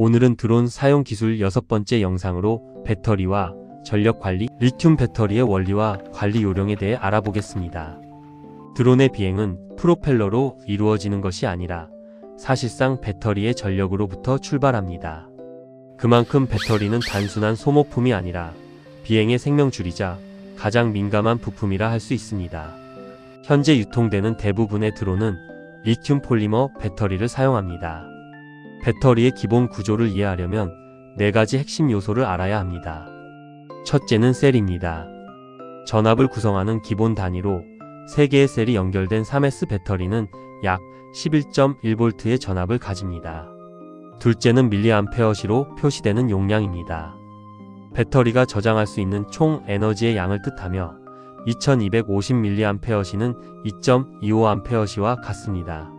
오늘은 드론 사용 기술 6번째 영상으로 배터리와 전력 관리, 리튬 배터리의 원리와 관리 요령에 대해 알아보겠습니다. 드론의 비행은 프로펠러로 이루어지는 것이 아니라 사실상 배터리의 전력으로부터 출발합니다. 그만큼 배터리는 단순한 소모품이 아니라 비행의 생명줄이자 가장 민감한 부품이라 할 수 있습니다. 현재 유통되는 대부분의 드론은 리튬 폴리머 배터리를 사용합니다. 배터리의 기본 구조를 이해하려면 4가지 핵심 요소를 알아야 합니다. 첫째는 셀입니다. 전압을 구성하는 기본 단위로 3개의 셀이 연결된 3S 배터리는 약 11.1V의 전압을 가집니다. 둘째는 mAh로 표시되는 용량입니다. 배터리가 저장할 수 있는 총 에너지의 양을 뜻하며 2250mAh는 2.25Ah와 같습니다.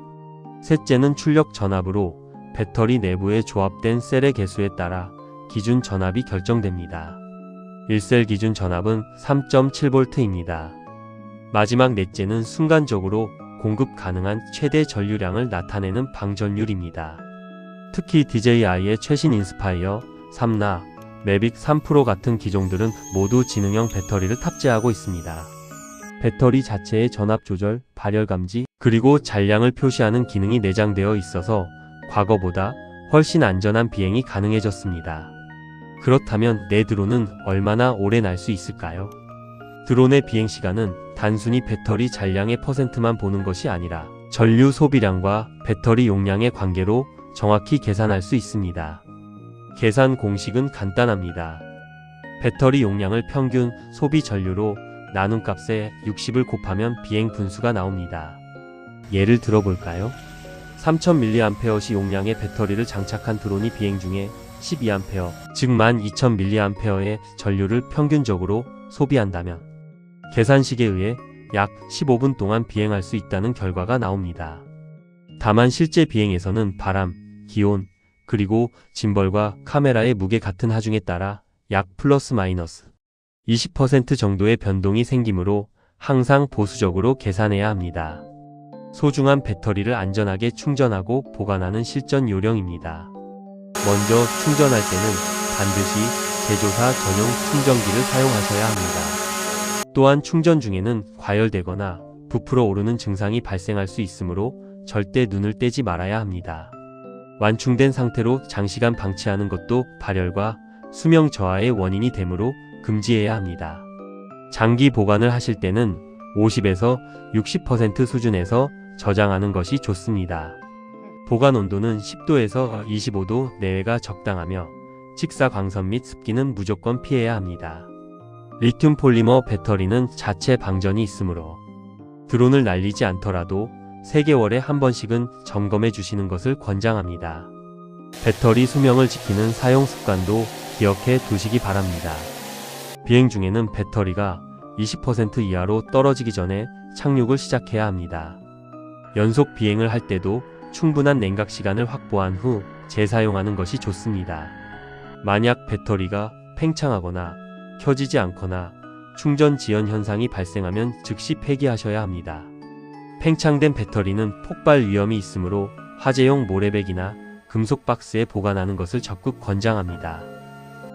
셋째는 출력 전압으로 배터리 내부에 조합된 셀의 개수에 따라 기준 전압이 결정됩니다. 1셀 기준 전압은 3.7V입니다. 마지막 넷째는 순간적으로 공급 가능한 최대 전류량을 나타내는 방전율입니다. 특히 DJI의 최신 인스파이어 3나 매빅 3 프로 같은 기종들은 모두 지능형 배터리를 탑재하고 있습니다. 배터리 자체의 전압 조절, 발열 감지, 그리고 잔량을 표시하는 기능이 내장되어 있어서 과거보다 훨씬 안전한 비행이 가능해졌습니다. 그렇다면 내 드론은 얼마나 오래 날 수 있을까요? 드론의 비행시간은 단순히 배터리 잔량의 퍼센트만 보는 것이 아니라 전류 소비량과 배터리 용량의 관계로 정확히 계산할 수 있습니다. 계산 공식은 간단합니다. 배터리 용량을 평균 소비 전류로 나눈 값에 60을 곱하면 비행 분수가 나옵니다. 예를 들어볼까요? 3000mAh 용량의 배터리를 장착한 드론이 비행 중에 12A, 즉 12000mAh의 전류를 평균적으로 소비한다면 계산식에 의해 약 15분 동안 비행할 수 있다는 결과가 나옵니다. 다만 실제 비행에서는 바람, 기온, 그리고 짐벌과 카메라의 무게 같은 하중에 따라 약 플러스 마이너스 20% 정도의 변동이 생기므로 항상 보수적으로 계산해야 합니다. 소중한 배터리를 안전하게 충전하고 보관하는 실전 요령입니다. 먼저 충전할 때는 반드시 제조사 전용 충전기를 사용하셔야 합니다. 또한 충전 중에는 과열되거나 부풀어 오르는 증상이 발생할 수 있으므로 절대 눈을 떼지 말아야 합니다. 완충된 상태로 장시간 방치하는 것도 발열과 수명 저하의 원인이 되므로 금지해야 합니다. 장기 보관을 하실 때는 50에서 60% 수준에서 저장하는 것이 좋습니다. 보관 온도는 10도에서 25도 내외가 적당하며 직사 광선 및 습기는 무조건 피해야 합니다. 리튬 폴리머 배터리는 자체 방전이 있으므로 드론을 날리지 않더라도 3개월에 한 번씩은 점검해 주시는 것을 권장합니다. 배터리 수명을 지키는 사용 습관도 기억해 두시기 바랍니다. 비행 중에는 배터리가 20% 이하로 떨어지기 전에 착륙을 시작해야 합니다. 연속 비행을 할 때도 충분한 냉각 시간을 확보한 후 재사용하는 것이 좋습니다. 만약 배터리가 팽창하거나 켜지지 않거나 충전 지연 현상이 발생하면 즉시 폐기하셔야 합니다. 팽창된 배터리는 폭발 위험이 있으므로 화재용 모래백이나 금속 박스에 보관하는 것을 적극 권장합니다.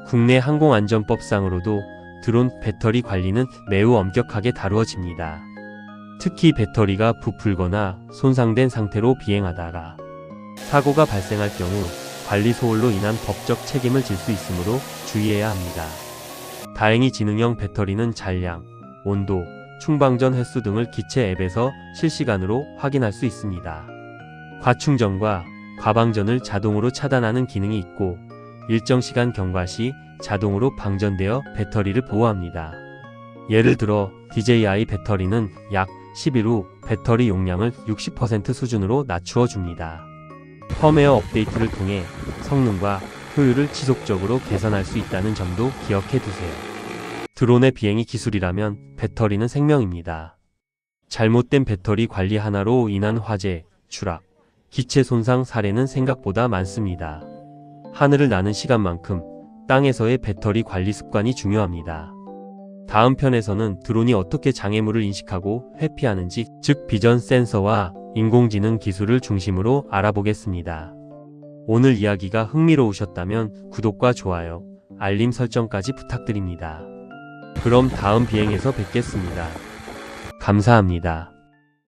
국내 항공안전법상으로도 드론 배터리 관리는 매우 엄격하게 다루어집니다. 특히 배터리가 부풀거나 손상된 상태로 비행하다가 사고가 발생할 경우 관리 소홀로 인한 법적 책임을 질 수 있으므로 주의해야 합니다. 다행히 지능형 배터리는 잔량, 온도, 충방전 횟수 등을 기체 앱에서 실시간으로 확인할 수 있습니다. 과충전과 과방전을 자동으로 차단하는 기능이 있고 일정 시간 경과 시 자동으로 방전되어 배터리를 보호합니다. 예를 들어 DJI 배터리는 약 10일 후 배터리 용량을 60% 수준으로 낮추어 줍니다. 펌웨어 업데이트를 통해 성능과 효율을 지속적으로 개선할 수 있다는 점도 기억해 두세요. 드론의 비행이 기술이라면 배터리는 생명입니다. 잘못된 배터리 관리 하나로 인한 화재, 추락, 기체 손상 사례는 생각보다 많습니다. 하늘을 나는 시간만큼 땅에서의 배터리 관리 습관이 중요합니다. 다음 편에서는 드론이 어떻게 장애물을 인식하고 회피하는지, 즉 비전 센서와 인공지능 기술을 중심으로 알아보겠습니다. 오늘 이야기가 흥미로우셨다면 구독과 좋아요, 알림 설정까지 부탁드립니다. 그럼 다음 비행에서 뵙겠습니다. 감사합니다.